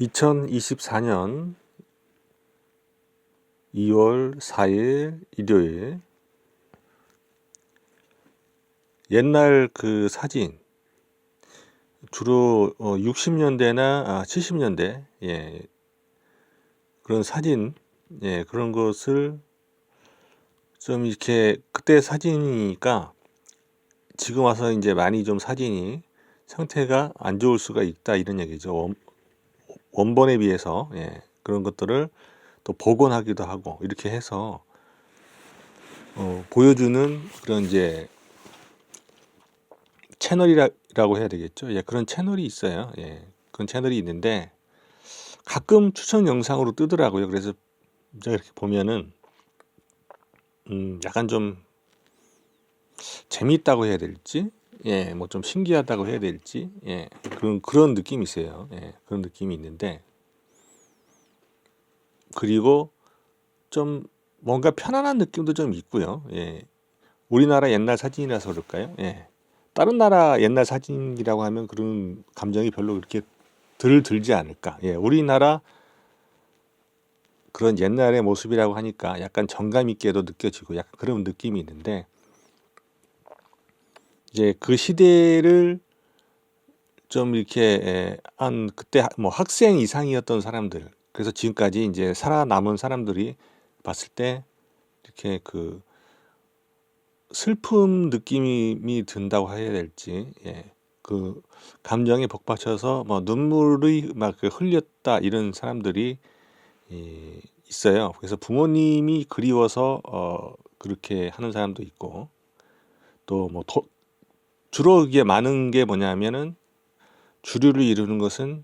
2024년 2월 4일 일요일, 옛날 그 사진, 주로 60년대나 70년대 그런 사진, 그런 것을 좀 이렇게, 그때 사진이니까 지금 와서 이제 많이 좀 사진이 상태가 안 좋을 수가 있다, 이런 얘기죠. 원본에 비해서 그런 것들을 또 복원하기도 하고 이렇게 해서 보여주는 그런 이제 채널이라고 해야 되겠죠. 그런 채널이 있어요. 그런 채널이 있는데 가끔 추천 영상으로 뜨더라고요. 그래서 제가 이렇게 보면은 약간 좀 재미있다고 해야 될지, 뭐 좀 신기하다고 해야 될지, 그런 느낌이 있어요. 그런 느낌이 있는데, 그리고 좀 뭔가 편안한 느낌도 좀 있고요. 우리나라 옛날 사진이라서 그럴까요? 다른 나라 옛날 사진이라고 하면 그런 감정이 별로 그렇게 들지 않을까. 우리나라 그런 옛날의 모습이라고 하니까 약간 정감 있게도 느껴지고 약간 그런 느낌이 있는데, 이제 그 시대를 좀 이렇게 한 그때 뭐 학생 이상이었던 사람들, 그래서 지금까지 이제 살아남은 사람들이 봤을 때 이렇게 그 슬픔 느낌이 든다고 해야 될지, 그 감정에 복받쳐서 뭐 눈물이 막 흘렸다, 이런 사람들이 있어요. 그래서 부모님이 그리워서 그렇게 하는 사람도 있고, 또 뭐 주로 이게 많은 게 뭐냐면은, 주류를 이루는 것은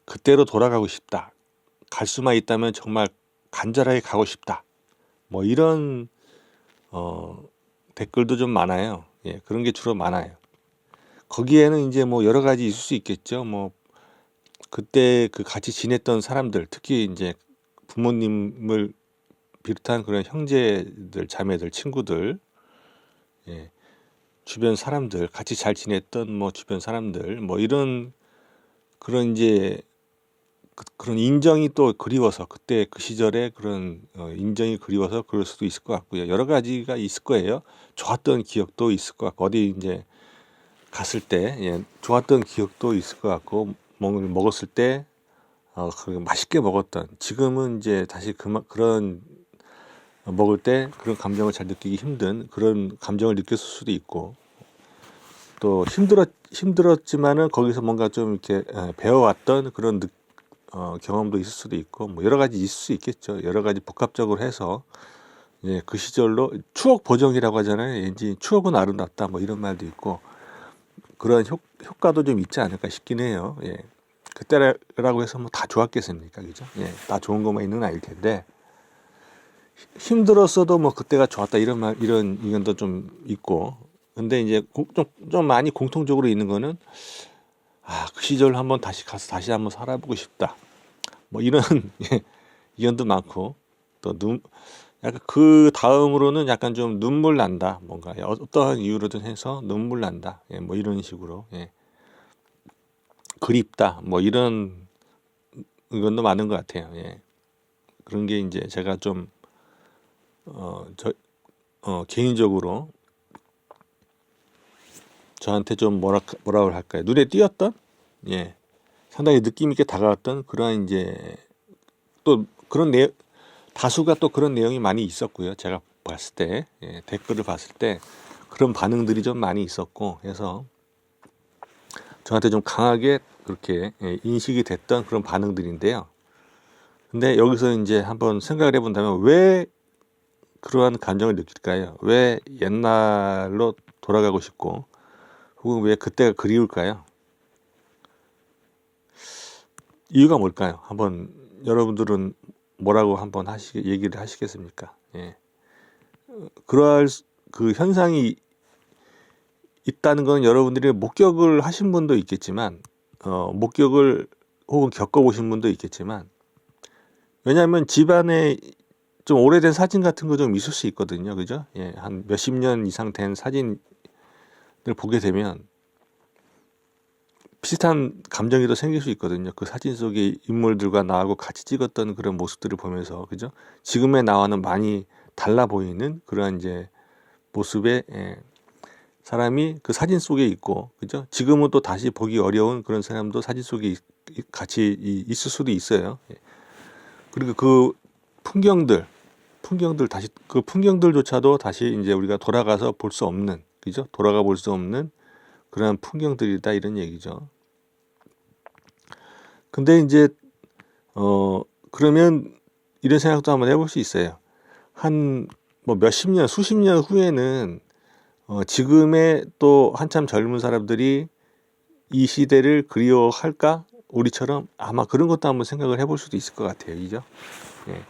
그때로 돌아가고 싶다, 갈 수만 있다면 정말 간절하게 가고 싶다, 뭐 이런 댓글도 좀 많아요. 그런 게 주로 많아요. 거기에는 이제 뭐 여러 가지 있을 수 있겠죠. 뭐 그때 그 같이 지냈던 사람들, 특히 이제 부모님을 비롯한 그런 형제들, 자매들, 친구들, 주변 사람들, 같이 잘 지냈던 뭐 주변 사람들, 뭐 이런 그런 이제 그런 인정이 또 그리워서, 그때 그 시절에 그런 인정이 그리워서 그럴 수도 있을 것 같고요. 여러 가지가 있을 거예요. 좋았던 기억도 있을 것 같고, 어디 이제 갔을 때 좋았던 기억도 있을 것 같고, 먹었을 때 맛있게 먹었던, 지금은 이제 다시 그런 먹을 때 그런 감정을 잘 느끼기 힘든 그런 감정을 느꼈을 수도 있고, 또 힘들었지만은 거기서 뭔가 좀 이렇게 배워왔던 그런 경험도 있을 수도 있고, 뭐 여러 가지 있을 수 있겠죠. 여러 가지 복합적으로 해서 그 시절로 추억 보정이라고 하잖아요. 왠지 추억은 아름답다, 뭐 이런 말도 있고, 그런 효과도 좀 있지 않을까 싶긴 해요. 그때라고 해서 뭐 다 좋았겠습니까, 그죠? 다 좋은 것만 있는 건 아닐 텐데, 힘들었어도 뭐 그때가 좋았다, 이런 의견도 좀 있고. 근데 이제 좀 많이 공통적으로 있는 거는, 그 시절 한번 다시 가서 다시 한번 살아보고 싶다, 뭐 이런 의견도 많고, 또 약간 그 다음으로는 약간 좀 눈물 난다, 뭔가 어떠한 이유로든 해서 눈물 난다, 뭐 이런 식으로, 그립다, 뭐 이런 의견도 많은 것 같아요. 그런 게 이제 제가 좀 개인적으로 저한테 좀 뭐라고 할까요? 눈에 띄었던, 상당히 느낌 있게 다가왔던 그런 이제 또 그런 다수가 또 그런 내용이 많이 있었고요. 제가 봤을 때, 댓글을 봤을 때 그런 반응들이 좀 많이 있었고 해서 저한테 좀 강하게 그렇게 인식이 됐던 그런 반응들인데요. 근데 여기서 이제 한번 생각을 해본다면, 왜 그러한 감정을 느낄까요? 왜 옛날로 돌아가고 싶고, 혹은 왜 그때가 그리울까요? 이유가 뭘까요? 한번 여러분들은 뭐라고 한번 얘기를 하시겠습니까? 그러할 그 현상이 있다는 건 여러분들이 목격을 하신 분도 있겠지만, 목격을 혹은 겪어보신 분도 있겠지만, 왜냐하면 집안에 좀 오래된 사진 같은 거 좀 있을 수 있거든요. 그죠? 한 몇십 년 이상 된 사진을 보게 되면 비슷한 감정이 더 생길 수 있거든요. 그 사진 속의 인물들과 나하고 같이 찍었던 그런 모습들을 보면서, 그죠? 지금의 나와는 많이 달라 보이는 그러한 이제 모습에 사람이 그 사진 속에 있고, 그죠? 지금은 또 다시 보기 어려운 그런 사람도 사진 속에 같이 있을 수도 있어요. 그리고 그 풍경들 다시 그 풍경들조차도 다시 이제 우리가 돌아가서 볼 수 없는, 그죠? 돌아가 볼 수 없는 그런 풍경들이다 이런 얘기죠. 근데 이제 그러면 이런 생각도 한번 해볼 수 있어요. 한 뭐 몇십 년, 수십 년 후에는 지금의 또 한참 젊은 사람들이 이 시대를 그리워할까? 우리처럼 아마 그런 것도 한번 생각을 해볼 수도 있을 것 같아요. 그죠? 예.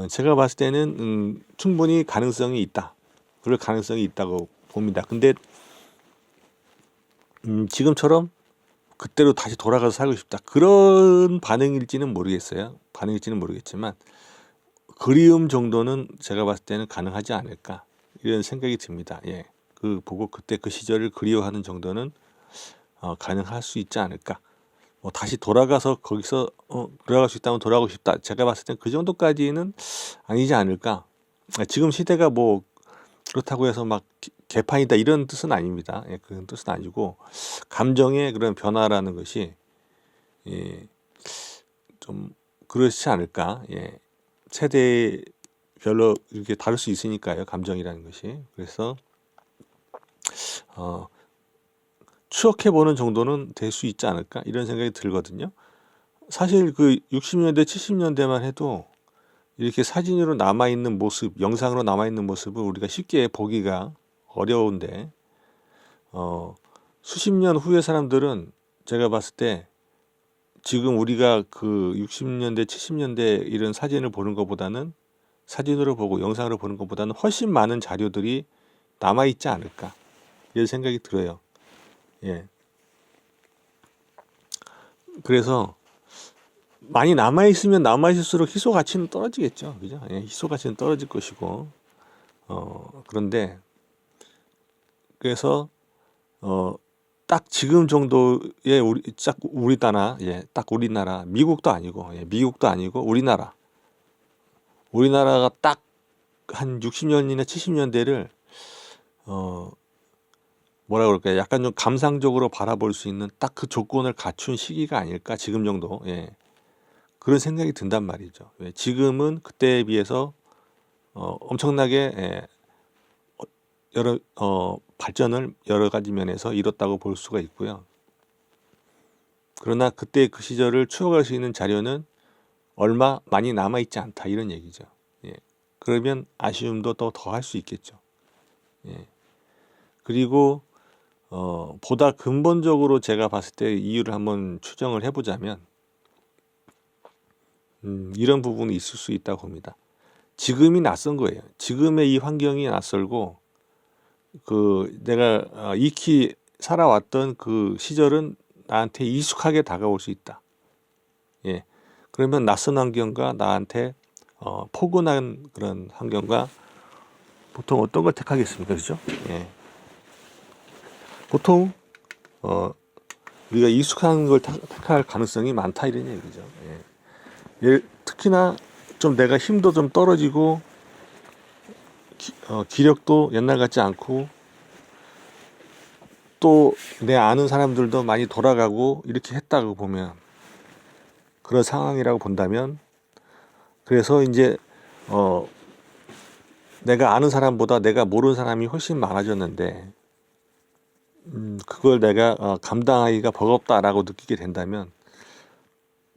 제가 봤을 때는 충분히 가능성이 있다. 그럴 가능성이 있다고 봅니다. 근데 지금처럼 그때로 다시 돌아가서 살고 싶다. 그런 반응일지는 모르겠어요. 반응일지는 모르겠지만 그리움 정도는 제가 봤을 때는 가능하지 않을까 이런 생각이 듭니다. 예. 그 보고 그때 그 시절을 그리워하는 정도는 가능할 수 있지 않을까. 뭐 다시 돌아가서 거기서 돌아갈 수 있다면 돌아가고 싶다. 제가 봤을 땐 그 정도까지는 아니지 않을까. 지금 시대가 뭐 그렇다고 해서 막 개판이다 이런 뜻은 아닙니다. 예, 그런 뜻은 아니고 감정의 그런 변화라는 것이 예, 좀 그렇지 않을까. 예. 세대별로 이렇게 다를 수 있으니까요. 감정이라는 것이. 그래서 추억해보는 정도는 될 수 있지 않을까 이런 생각이 들거든요. 사실 그 60년대 70년대만 해도 이렇게 사진으로 남아있는 모습, 영상으로 남아있는 모습을 우리가 쉽게 보기가 어려운데 수십 년 후의 사람들은 제가 봤을 때 지금 우리가 그 60년대 70년대 이런 사진을 보는 것보다는 사진으로 보고 영상으로 보는 것보다는 훨씬 많은 자료들이 남아있지 않을까 이런 생각이 들어요. 예. 그래서 많이 남아있으면 남아있을수록 희소 가치는 떨어지겠죠. 그죠? 예, 희소 가치는 떨어질 것이고 그런데 그래서 딱 지금 정도의 우리나라, 예, 딱 우리나라, 미국도 아니고, 예, 미국도 아니고 우리나라가 딱 한 60년이나 70년대를 뭐라 그럴까요? 약간 좀 감상적으로 바라볼 수 있는 딱 그 조건을 갖춘 시기가 아닐까 지금 정도. 예. 그런 생각이 든단 말이죠. 예, 지금은 그때에 비해서 엄청나게 여러 발전을 여러 가지 면에서 이뤘다고 볼 수가 있고요. 그러나 그때 그 시절을 추억할 수 있는 자료는 얼마 많이 남아있지 않다 이런 얘기죠. 예. 그러면 아쉬움도 더 할 수 있겠죠. 예. 그리고 보다 근본적으로 제가 봤을 때 이유를 한번 추정을 해보자면 이런 부분이 있을 수 있다고 봅니다. 지금이 낯선 거예요. 지금의 이 환경이 낯설고 그 내가 익히 살아왔던 그 시절은 나한테 익숙하게 다가올 수 있다. 예. 그러면 낯선 환경과 나한테 포근한 그런 환경과 보통 어떤 걸 택하겠습니까? 그죠? 예. 보통 우리가 익숙한 걸 택할 가능성이 많다 이런 얘기죠. 예. 특히나 좀 내가 힘도 좀 떨어지고 기력도 옛날 같지 않고 또 내 아는 사람들도 많이 돌아가고 이렇게 했다고 보면 그런 상황이라고 본다면 그래서 이제 내가 아는 사람보다 내가 모르는 사람이 훨씬 많아졌는데 그걸 내가 감당하기가 버겁다라고 느끼게 된다면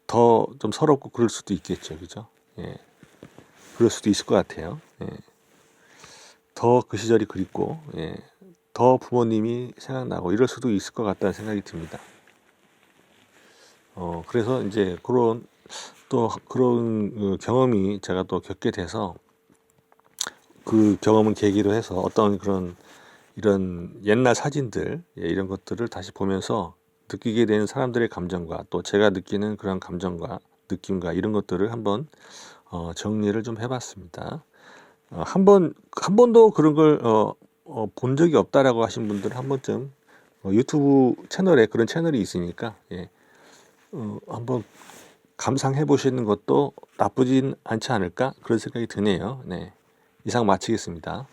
더 좀 서럽고 그럴 수도 있겠죠. 그죠? 예. 그럴 수도 있을 것 같아요. 예. 더 그 시절이 그립고 예. 더 부모님이 생각나고 이럴 수도 있을 것 같다는 생각이 듭니다. 그래서 이제 그런 경험이 제가 또 겪게 돼서 그 경험을 계기로 해서 어떤 그런 이런 옛날 사진들 이런 것들을 다시 보면서 느끼게 되는 사람들의 감정과 또 제가 느끼는 그런 감정과 느낌과 이런 것들을 한번 정리를 좀 해봤습니다. 한 번도 그런 걸 본 적이 없다라고 하신 분들 한 번쯤 유튜브 채널에 그런 채널이 있으니까 예. 한번 감상해 보시는 것도 나쁘진 않지 않을까 그런 생각이 드네요. 네. 이상 마치겠습니다.